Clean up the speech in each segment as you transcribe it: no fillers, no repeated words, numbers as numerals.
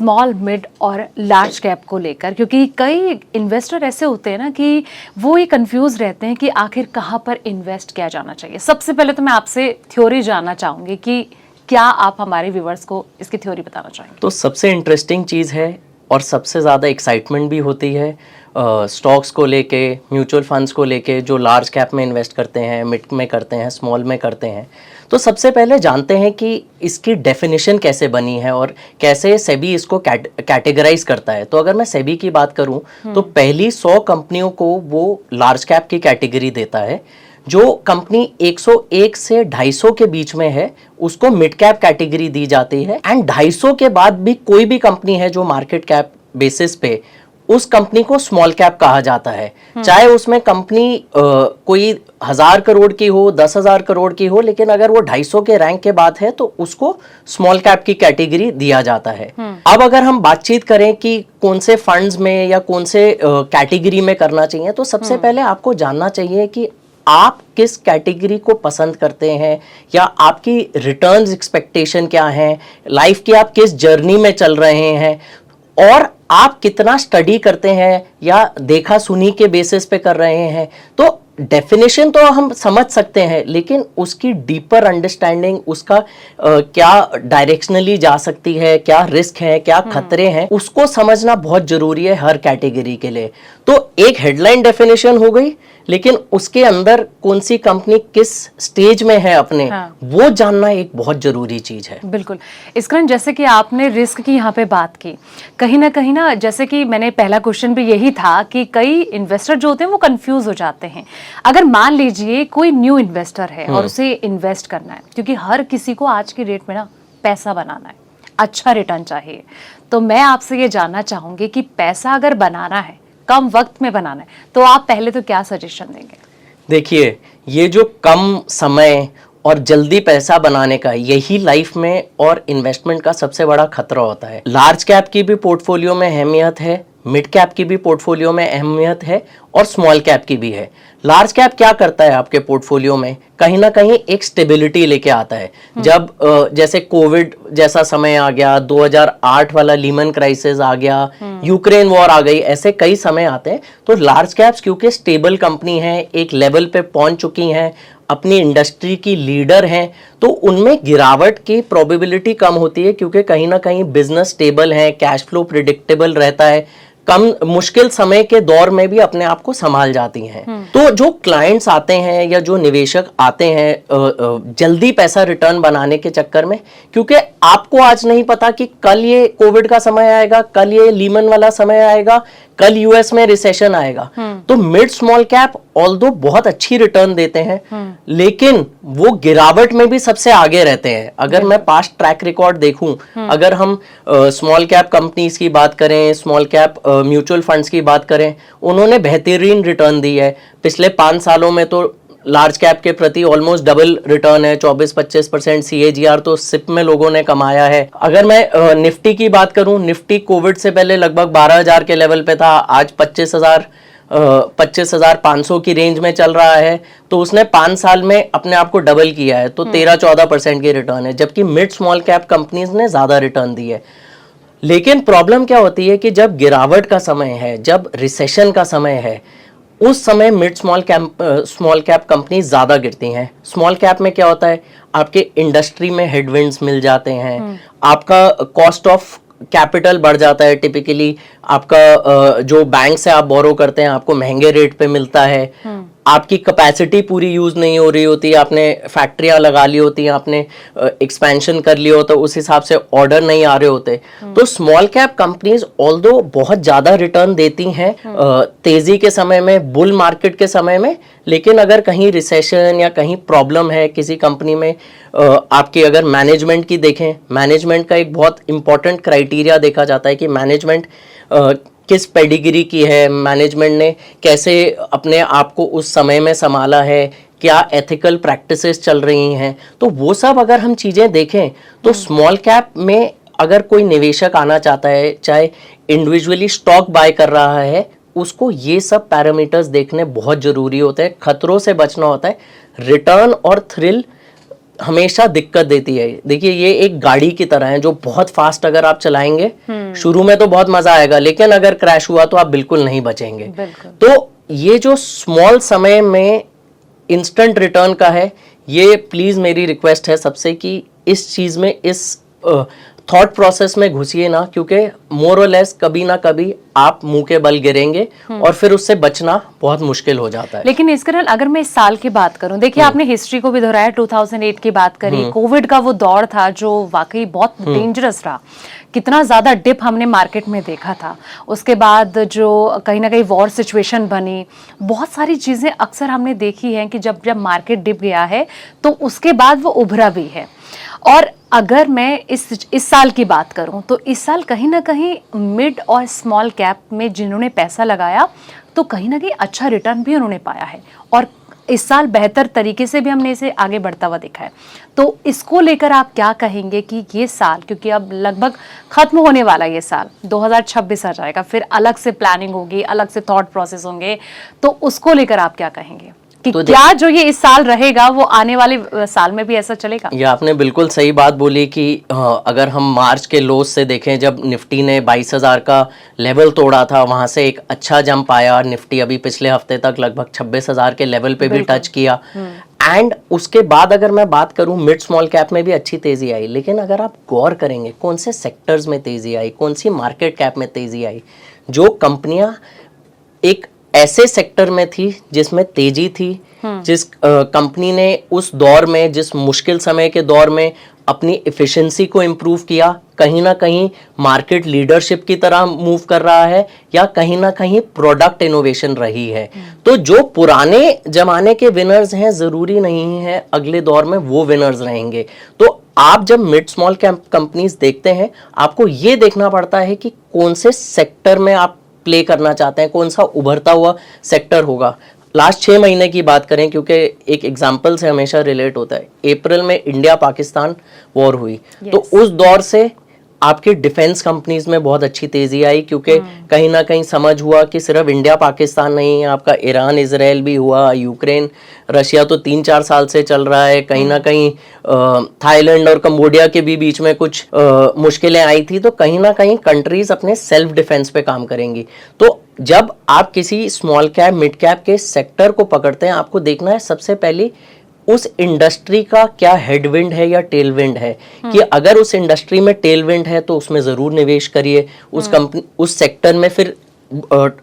Small mid और large cap को लेकर, क्योंकि कई इन्वेस्टर ऐसे होते हैं ना कि वो ये कंफ्यूज रहते हैं कि आखिर कहाँ पर इन्वेस्ट किया जाना चाहिए। सबसे पहले तो मैं आपसे थ्योरी जानना चाहूँगी कि क्या आप हमारे व्यूवर्स को इसकी थ्योरी बताना चाहेंगे? तो सबसे इंटरेस्टिंग चीज़ है और सबसे ज़्यादा एक्साइटमेंट भी होती है स्टॉक्स को लेके, म्यूचुअल फंड्स को लेके, जो लार्ज कैप में इन्वेस्ट करते हैं, मिड में करते हैं, स्मॉल में करते हैं। तो सबसे पहले जानते हैं कि इसकी डेफिनेशन कैसे बनी है और कैसे सेबी इसको कैटेगराइज करता है। तो अगर मैं सेबी की बात करूं तो पहली 100 कंपनियों को वो लार्ज कैप की कैटेगरी देता है। जो कंपनी 101 से 250 के बीच में है उसको मिड कैप कैटेगरी दी जाती है, एंड 250 के बाद भी कोई भी कंपनी है जो मार्केट कैप बेसिस पे, उस कंपनी को स्मॉल कैप कहा जाता है। चाहे उसमें कंपनी कोई 1000 करोड़ की हो, 10,000 करोड़ की हो, लेकिन अगर वो 250 के रैंक के बाद है तो उसको स्मॉल कैप की कैटेगरी दिया जाता है। अब अगर हम बातचीत करें कि कौन से फंड्स में या कौन से कैटेगरी में करना चाहिए, तो सबसे पहले आपको जानना चाहिए कि आप किस कैटेगरी को पसंद करते हैं या आपकी रिटर्न्स एक्सपेक्टेशन क्या है, लाइफ की आप किस जर्नी में चल रहे हैं और आप कितना स्टडी करते हैं या देखा सुनी के बेसिस पे कर रहे हैं। तो डेफिनेशन तो हम समझ सकते हैं, लेकिन उसकी डीपर अंडरस्टैंडिंग, उसका क्या डायरेक्शनली जा सकती है, क्या रिस्क है, क्या खतरे हैं, उसको समझना बहुत जरूरी है हर कैटेगरी के लिए। तो एक हेडलाइन डेफिनेशन हो गई, लेकिन उसके अंदर कौन सी कंपनी किस स्टेज में है अपने, वो जानना एक बहुत जरूरी चीज है। बिल्कुल। इसकरण, जैसे कि आपने रिस्क की यहाँ पे बात की, कहीं ना जैसे कि मैंने पहला क्वेश्चन भी यही था कि कई इन्वेस्टर जो होते हैं वो कंफ्यूज हो जाते हैं। अगर मान लीजिए कोई न्यू इन्वेस्टर है और उसे इन्वेस्ट करना है, क्योंकि हर किसी को आज की डेट में ना पैसा बनाना है, अच्छा रिटर्न चाहिए, तो मैं आपसे ये जानना चाहूंगी कि पैसा अगर बनाना है, कम वक्त में बनाना है, तो आप पहले तो क्या सजेशन देंगे? देखिए, ये जो कम समय और जल्दी पैसा बनाने का, यही लाइफ में और इन्वेस्टमेंट का सबसे बड़ा खतरा होता है। लार्ज कैप की भी पोर्टफोलियो में अहमियत है, मिड कैप की भी पोर्टफोलियो में अहमियत है और स्मॉल कैप की भी है। लार्ज कैप क्या करता है आपके पोर्टफोलियो में, कहीं ना कहीं एक स्टेबिलिटी लेके आता है। जब जैसे कोविड जैसा समय आ गया, 2008 वाला लीमन क्राइसिस आ गया, यूक्रेन वॉर आ गई, ऐसे कई समय आते हैं। तो लार्ज कैप्स क्योंकि स्टेबल कंपनी है, एक लेवल पे पहुंच चुकी हैं, अपनी इंडस्ट्री की लीडर हैं, तो उनमें गिरावट की प्रोबेबिलिटी कम होती है, क्योंकि कहीं ना कहीं बिजनेस स्टेबल है, कैश फ्लो प्रिडिक्टेबल रहता है, कम मुश्किल समय के दौर में भी अपने आप को संभाल जाती हैं। तो जो क्लाइंट्स आते हैं या जो निवेशक आते हैं जल्दी पैसा रिटर्न बनाने के चक्कर में, क्योंकि आपको आज नहीं पता कि कल ये कोविड का समय आएगा, कल ये लीमन वाला समय आएगा, कल यूएस में रिसेशन आएगा। तो मिड स्मॉल कैप ऑल्दो बहुत अच्छी रिटर्न देते हैं, लेकिन वो गिरावट में भी सबसे आगे रहते हैं। अगर मैं पास्ट ट्रैक रिकॉर्ड देखूं, अगर हम स्मॉल कैप कंपनीज की बात करें, स्मॉल कैप म्यूचुअल फंड्स की बात करें, उन्होंने बेहतरीन रिटर्न दी है। पिछले 5 सालों में तो लार्ज कैप के प्रति ऑलमोस्ट डबल रिटर्न है, 24-25% CAGR तो सिप में लोगों ने कमाया है। अगर मैं निफ्टी की बात करूं, निफ्टी कोविड से पहले लगभग 12,000 के लेवल पे था, आज 25,500 की रेंज में चल रहा है। तो उसने 5 साल में अपने आप को डबल किया है, तो 13-14% की रिटर्न है, जबकि मिड स्मॉल कैप कंपनीज ने ज्यादा रिटर्न दी है। लेकिन प्रॉब्लम क्या होती है कि जब गिरावट का समय है, जब रिसेशन का समय है, उस समय मिड स्मॉल कैप कंपनी ज्यादा गिरती हैं। स्मॉल कैप में क्या होता है, आपके इंडस्ट्री में हेडविंड्स मिल जाते हैं, आपका कॉस्ट ऑफ कैपिटल बढ़ जाता है, टिपिकली आपका जो बैंक से आप बोरो करते हैं आपको महंगे रेट पे मिलता है, आपकी कैपेसिटी पूरी यूज नहीं हो रही होती, आपने फैक्ट्रियां लगा ली होती हैं, आपने एक्सपेंशन कर लिया होता, उस हिसाब से ऑर्डर नहीं आ रहे होते। तो स्मॉल कैप कंपनीज ऑल्दो बहुत ज्यादा रिटर्न देती हैं तेजी के समय में, बुल मार्केट के समय में, लेकिन अगर कहीं रिसेशन या कहीं प्रॉब्लम है किसी कंपनी में, आपकी अगर मैनेजमेंट की देखें, मैनेजमेंट का एक बहुत इंपॉर्टेंट क्राइटेरिया देखा जाता है कि मैनेजमेंट किस पेडिग्री की है, मैनेजमेंट ने कैसे अपने आप को उस समय में संभाला है, क्या एथिकल प्रैक्टिसेस चल रही हैं। तो वो सब अगर हम चीज़ें देखें तो स्मॉल कैप में अगर कोई निवेशक आना चाहता है, चाहे इंडिविजुअली स्टॉक बाय कर रहा है, उसको ये सब पैरामीटर्स देखने बहुत ज़रूरी होते हैं। खतरों से बचना होता है, रिटर्न और थ्रिल हमेशा दिक्कत देती है। देखिए ये एक गाड़ी की तरह है जो बहुत फास्ट अगर आप चलाएंगे शुरू में तो बहुत मजा आएगा, लेकिन अगर क्रैश हुआ तो आप बिल्कुल नहीं बचेंगे। तो ये जो स्मॉल समय में इंस्टेंट रिटर्न का है, ये प्लीज मेरी रिक्वेस्ट है सबसे कि इस चीज में, इस थॉट प्रोसेस में घुसिए ना, क्योंकि मोर और लेस कभी ना कभी आप मुंह के बल गिरेंगे और फिर उससे बचना बहुत मुश्किल हो जाता है। लेकिन इस कारण अगर मैं इस साल की बात करूं, देखिए आपने हिस्ट्री को भी दोहराया, 2008 की बात करी, कोविड का वो दौर था जो वाकई बहुत डेंजरस रहा, कितना ज्यादा डिप हमने मार्केट में देखा था। उसके बाद जो कहीं ना कहीं वॉर सिचुएशन बनी, बहुत सारी चीजें अक्सर हमने देखी हैं कि जब जब मार्केट डिप गया है तो उसके बाद वो उभरा भी है। और अगर मैं इस साल की बात करूं तो इस साल कहीं ना कहीं मिड और स्मॉल कैप में जिन्होंने पैसा लगाया तो कहीं ना कहीं अच्छा रिटर्न भी उन्होंने पाया है, और इस साल बेहतर तरीके से भी हमने इसे आगे बढ़ता हुआ देखा है। तो इसको लेकर आप क्या कहेंगे कि ये साल, क्योंकि अब लगभग खत्म होने वाला ये साल 2026 आ जाएगा, फिर अलग से प्लानिंग होगी, अलग से थॉट प्रोसेस होंगे, तो उसको लेकर आप क्या कहेंगे कि तो क्या जो ये इस साल रहेगा वो आने वाले साल में भी ऐसा चलेगा? ये आपने बिल्कुल सही बात बोली कि अगर हम मार्च के लोस से देखें, जब निफ्टी ने 22,000 का लेवल तोड़ा था, वहां से एक अच्छा जंप आया। निफ्टी अभी पिछले हफ्ते तक लगभग 26,000 के लेवल पे भी टच किया। एंड उसके बाद अगर मैं बात करूं, मिड स्मॉल कैप में भी अच्छी तेजी आई, लेकिन अगर आप गौर करेंगे कौन से सेक्टर्स में तेजी आई, कौन सी मार्केट कैप में तेजी आई, जो कंपनियां एक ऐसे सेक्टर में थी जिसमें तेजी थी, जिस कंपनी ने उस दौर में, जिस मुश्किल समय के दौर में अपनी एफिशिएंसी को इम्प्रूव किया, कहीं ना कहीं मार्केट लीडरशिप की तरह मूव कर रहा है, या कहीं ना कहीं प्रोडक्ट इनोवेशन रही है। तो जो पुराने जमाने के विनर्स हैं, जरूरी नहीं है अगले दौर में वो विनर्स रहेंगे। तो आप जब मिड स्मॉल कैप कंपनीज देखते हैं, आपको ये देखना पड़ता है कि कौन से सेक्टर में आप प्ले करना चाहते हैं, कौन सा उभरता हुआ सेक्टर होगा। लास्ट 6 महीने की बात करें, क्योंकि एक एग्जाम्पल से हमेशा रिलेट होता है, अप्रैल में इंडिया पाकिस्तान वॉर हुई, तो उस दौर से आपकी डिफेंस कंपनीज में बहुत अच्छी तेजी आई, क्योंकि कहीं ना कहीं समझ हुआ कि सिर्फ इंडिया पाकिस्तान नहीं है, आपका ईरान इजराइल भी हुआ, यूक्रेन रशिया तो 3-4 साल से चल रहा है, कहीं ना कहीं थाईलैंड और कंबोडिया के भी बीच में कुछ मुश्किलें आई थी। तो कहीं ना कहीं कंट्रीज अपने सेल्फ डिफेंस पे काम करेंगी। तो जब आप किसी स्मॉल कैप मिड कैप के सेक्टर को पकड़ते हैं, आपको देखना है सबसे पहले उस इंडस्ट्री का क्या हेडविंड है या टेलविंड है, कि अगर उस इंडस्ट्री में टेलविंड है तो उसमें जरूर निवेश करिए। उस कंपनी, उस सेक्टर में फिर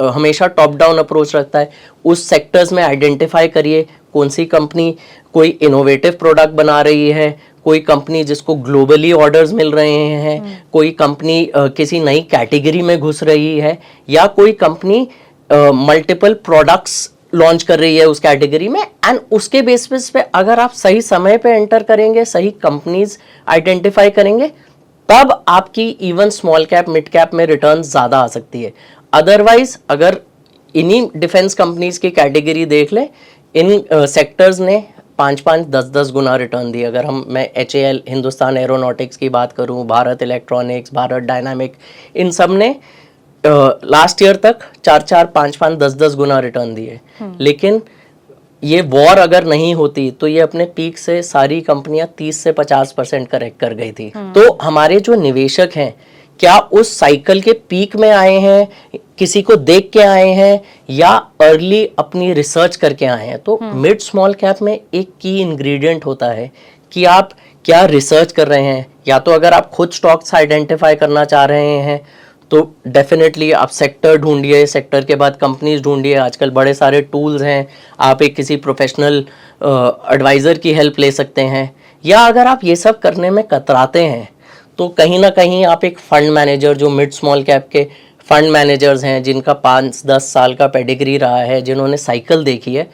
हमेशा टॉप डाउन अप्रोच रखता है, उस सेक्टर्स में आइडेंटिफाई करिए कौन सी कंपनी कोई इनोवेटिव प्रोडक्ट बना रही है, कोई कंपनी जिसको ग्लोबली ऑर्डर्स मिल रहे हैं, कोई कंपनी किसी नई कैटेगरी में घुस रही है, या कोई कंपनी मल्टीपल प्रोडक्ट्स लॉन्च कर रही है उस कैटेगरी में। एंड उसके बेसिस पे अगर आप सही समय पे एंटर करेंगे, सही कंपनीज आइडेंटिफाई करेंगे, तब आपकी even small cap mid cap में रिटर्न ज्यादा आ सकती है। अदरवाइज अगर इन्हीं डिफेंस कंपनीज की कैटेगरी देख ले, इन सेक्टर्स ने 5-5, 10-10 गुना रिटर्न दिए। अगर मैं HAL हिंदुस्तान एरोनॉटिक्स की बात करूं, भारत इलेक्ट्रॉनिक्स, भारत डायनामिक, इन सब ने लास्ट ईयर तक 4-4, 5-5, 10-10 गुना रिटर्न दिए। लेकिन ये वॉर अगर नहीं होती तो ये अपने पीक से सारी कंपनियां 30 से 50% करेक्ट कर गई थी। तो हमारे जो निवेशक हैं, क्या उस साइकिल के पीक में आए हैं, किसी को देख के आए हैं, या अर्ली अपनी रिसर्च करके आए हैं? तो मिड स्मॉल कैप में एक की इंग्रेडिएंट होता है कि आप क्या रिसर्च कर रहे हैं। या तो अगर आप खुद स्टॉक्स आइडेंटिफाई करना चाह रहे हैं तो डेफिनेटली आप सेक्टर ढूंढिए, सेक्टर के बाद कंपनीज ढूंढिए। आजकल बड़े सारे टूल्स हैं, आप एक किसी प्रोफेशनल एडवाइज़र की हेल्प ले सकते हैं। या अगर आप ये सब करने में कतराते हैं तो कहीं ना कहीं आप एक फंड मैनेजर, जो मिड स्मॉल कैप के फंड मैनेजर्स हैं, जिनका 5-10 साल का पेडिग्री रहा है, जिन्होंने साइकिल देखी है,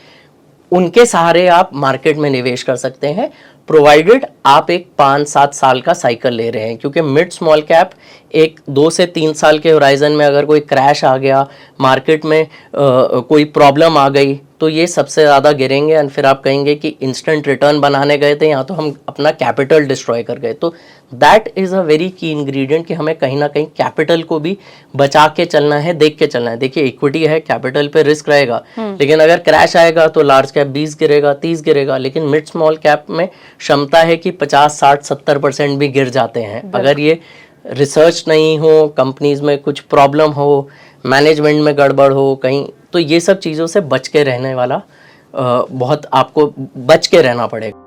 उनके सहारे आप मार्केट में निवेश कर सकते हैं, प्रोवाइडेड आप एक 5-7 साल का साइकिल ले रहे हैं। क्योंकि मिड स्मॉल कैप एक 2 से 3 साल के होराइजन में अगर कोई क्रैश आ गया, मार्केट में कोई प्रॉब्लम आ गई, तो ये सबसे ज़्यादा गिरेंगे। एंड फिर आप कहेंगे कि इंस्टेंट रिटर्न बनाने गए थे, यहाँ तो हम अपना कैपिटल डिस्ट्रॉय कर गए। तो दैट इज़ अ वेरी की इंग्रेडिएंट कि हमें कहीं ना कहीं कैपिटल को भी बचा के चलना है, देख के चलना है। देखिए इक्विटी है, कैपिटल पे रिस्क रहेगा, लेकिन अगर क्रैश आएगा तो लार्ज कैप 20 गिरेगा, 30 गिरेगा, लेकिन मिड स्मॉल कैप में क्षमता है कि 50, 60, 70% भी गिर जाते हैं। अगर ये रिसर्च नहीं हो, कंपनीज में कुछ प्रॉब्लम हो, मैनेजमेंट में गड़बड़ हो कहीं, तो ये सब चीज़ों से बच के रहने वाला बहुत आपको बच के रहना पड़ेगा।